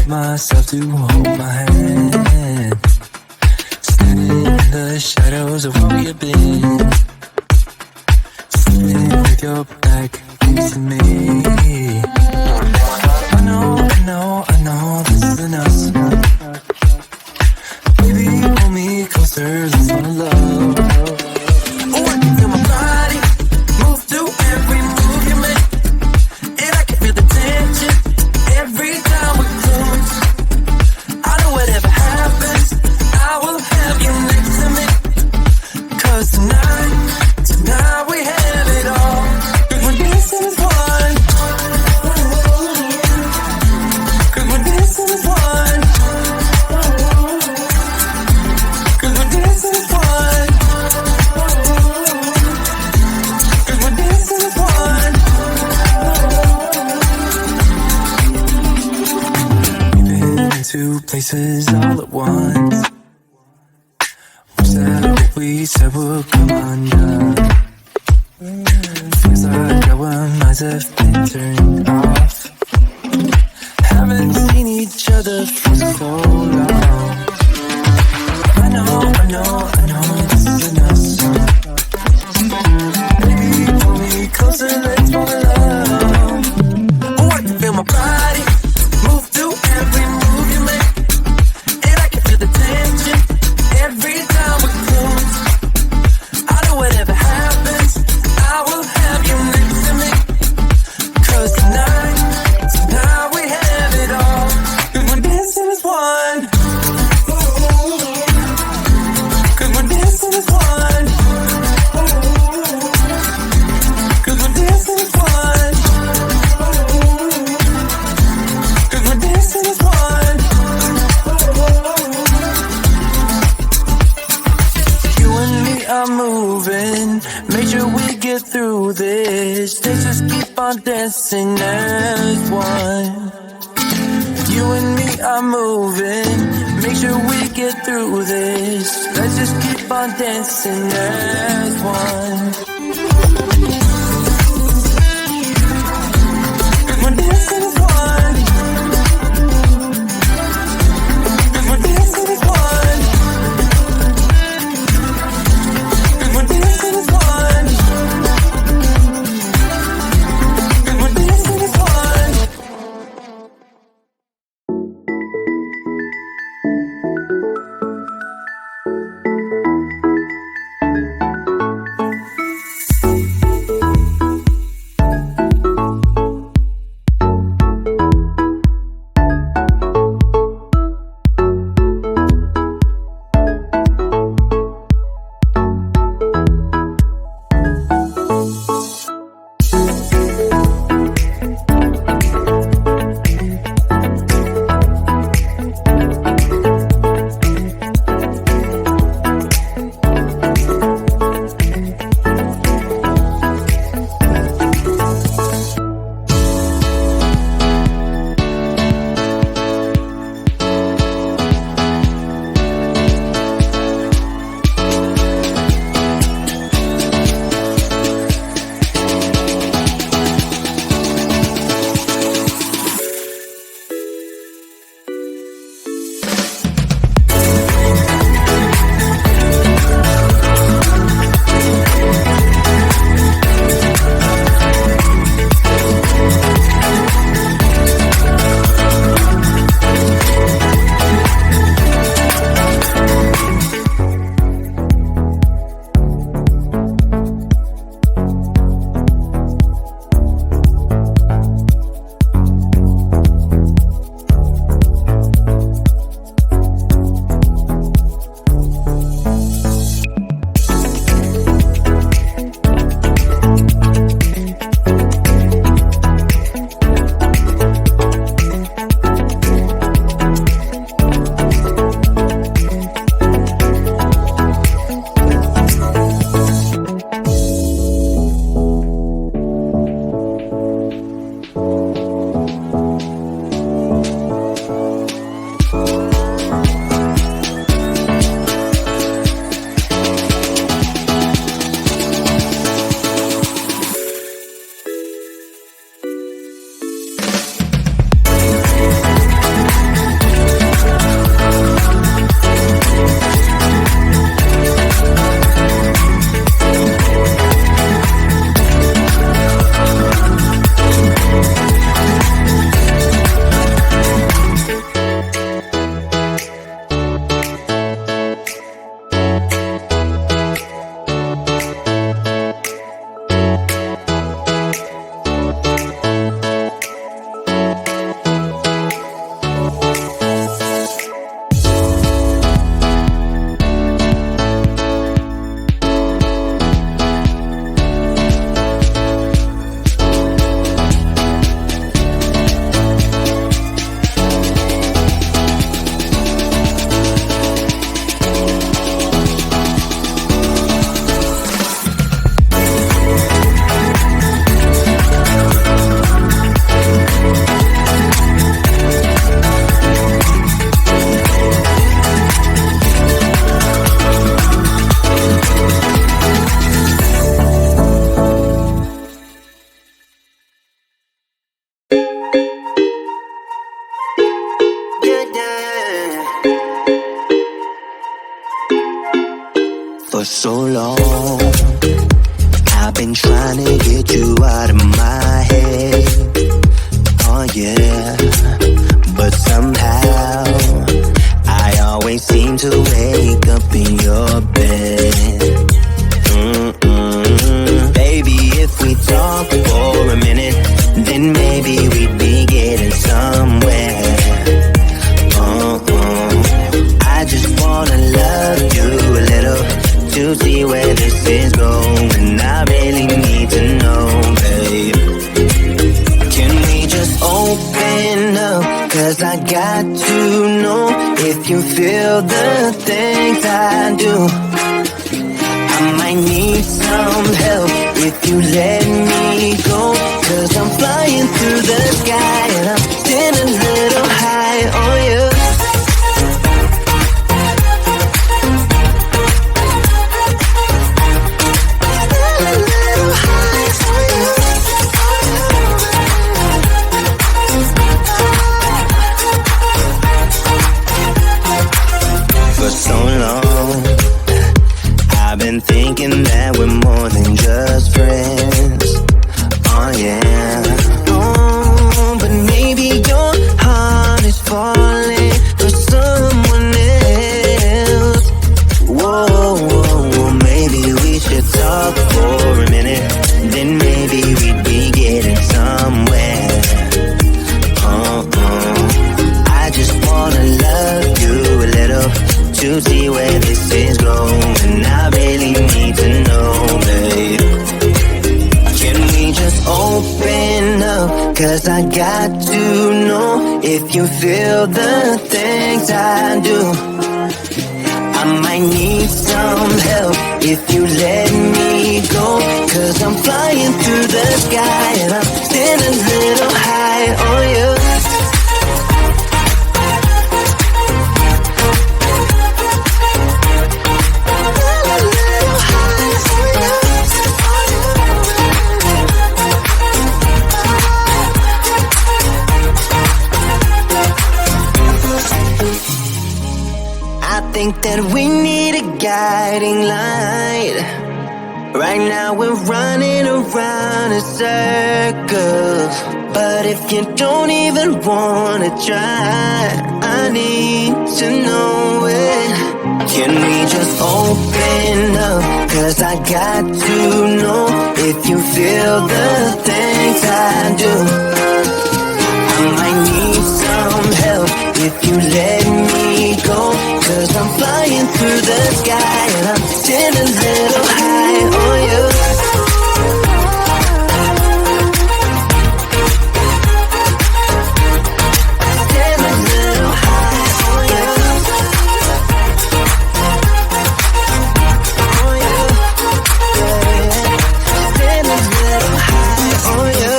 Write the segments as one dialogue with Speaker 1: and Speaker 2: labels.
Speaker 1: myself to hold my hand. Standing in the shadows of where we've been. Sitting with your back facing me. I know this isn't us. Baby, pull me closer, let's fall in love. Oh, I can feel my body move to every move you make. And I can feel the tension every time we close. I know whatever happens, I will have you next to me. 'Cause tonight we have it all. 'Cause we're dancing as one. 'Cause we're dancing as one. 'Cause we're dancing as one. 'Cause we're dancing as one. We've been in two places all at once. Wish that what we said would come undone. Feels like our minds have been turned off. Haven't seen each other for so long. I know this isn't us. Baby, pull me closer, let's fall in love. Oh, I can feel my body move to every move you make. And I can feel the tension every time we close. I know whatever happens, I will have you next to me. 'Cause tonight we have it all. 'Cause we're dancing as one. 'Cause we're dancing as one. 'Cause we're dancing as one. 'Cause we're dancing as one. You and me are moving, make sure we get through this. Let's just keep on dancing as one. You and me are moving, make sure we get through this. Let's just keep on dancing as one. 'Cause we're dancing as one. 'Cause we're dancing as one. 'Cause we're dancing as one. 'Cause we're dancing as one.
Speaker 2: For so long, I've been trying to get you out of my head. Oh yeah, but somehow I always seem to wake up in your bed. Baby, if we talk for a minute, then maybe we'd be getting somewhere. I just wanna love you a little to see where this is going. I really need to know, babe. Can we just open up? 'Cause I got to know if you feel the things I do. I might need some help if you let me go. 'Cause I'm flying through the sky and I'm getting a little high on you. For so long, I've been thinking that we're more than just friends. Oh yeah. Oh, but maybe your heart is falling for someone else. Whoa, maybe we should talk for a minute. Then maybe we'd be getting somewhere. I just wanna love you a little to see where this is going. I really need to know, babe. Can we just open up? 'Cause I got to know if you feel the things I do. I might need some help if you let me go. 'Cause I'm flying through the sky and I'm still a little high on you. I think that we need a guiding light. Right now we're running around in circles. But if you don't even wanna try, I need to know it. Can we just open up? 'Cause I got to know if you feel the things I do. I might need some help if you let me go. 'Cause I'm flying through the sky and I'm still a little high on you. Still a little high on you. On you. Still a little high on you.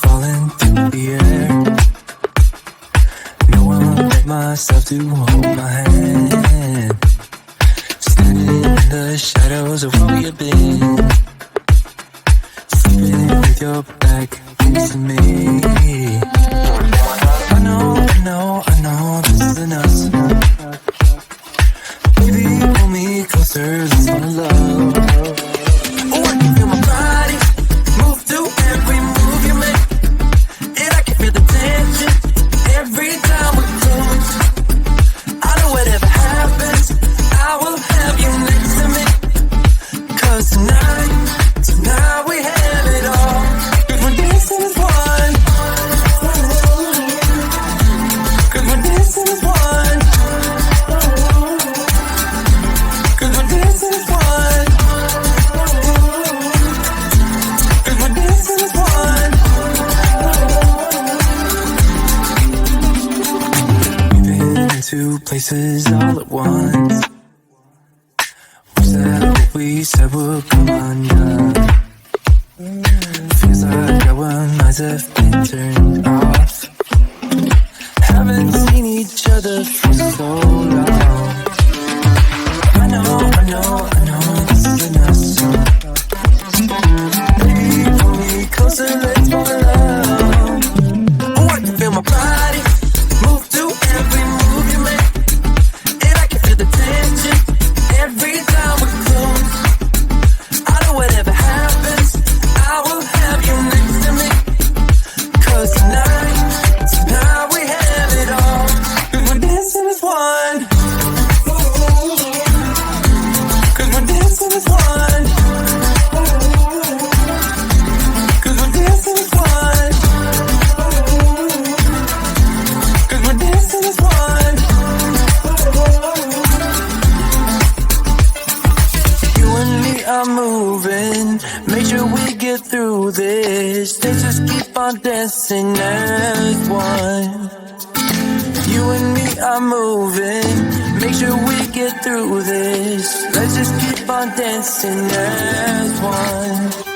Speaker 1: Falling through the air. No one but myself to hold my hand. Standing in the shadows of where we've been. Sleeping with your back against me. I know this isn't us. Baby, pull me closer, let's fall in love. Oh, I can feel my body move to every move you make. And I can feel the tension every time we close. I know whatever happens, I will have you next to me. 'Cause tonight we have it all. 'Cause we're dancing as one. 'Cause we're dancing as one. 'Cause we're dancing as one. 'Cause we're dancing as one. We've been in two places all at once. Was that what we said would come undone? Feels like our minds have been turned off. Haven't seen each other for so long. I know this isn't us. Baby, pull me closer, let's fall in love. Oh, I can feel my body move to every we get through this. Let's just keep on dancing as one. You and me are moving. Make sure we get through this. Let's just keep on dancing as one.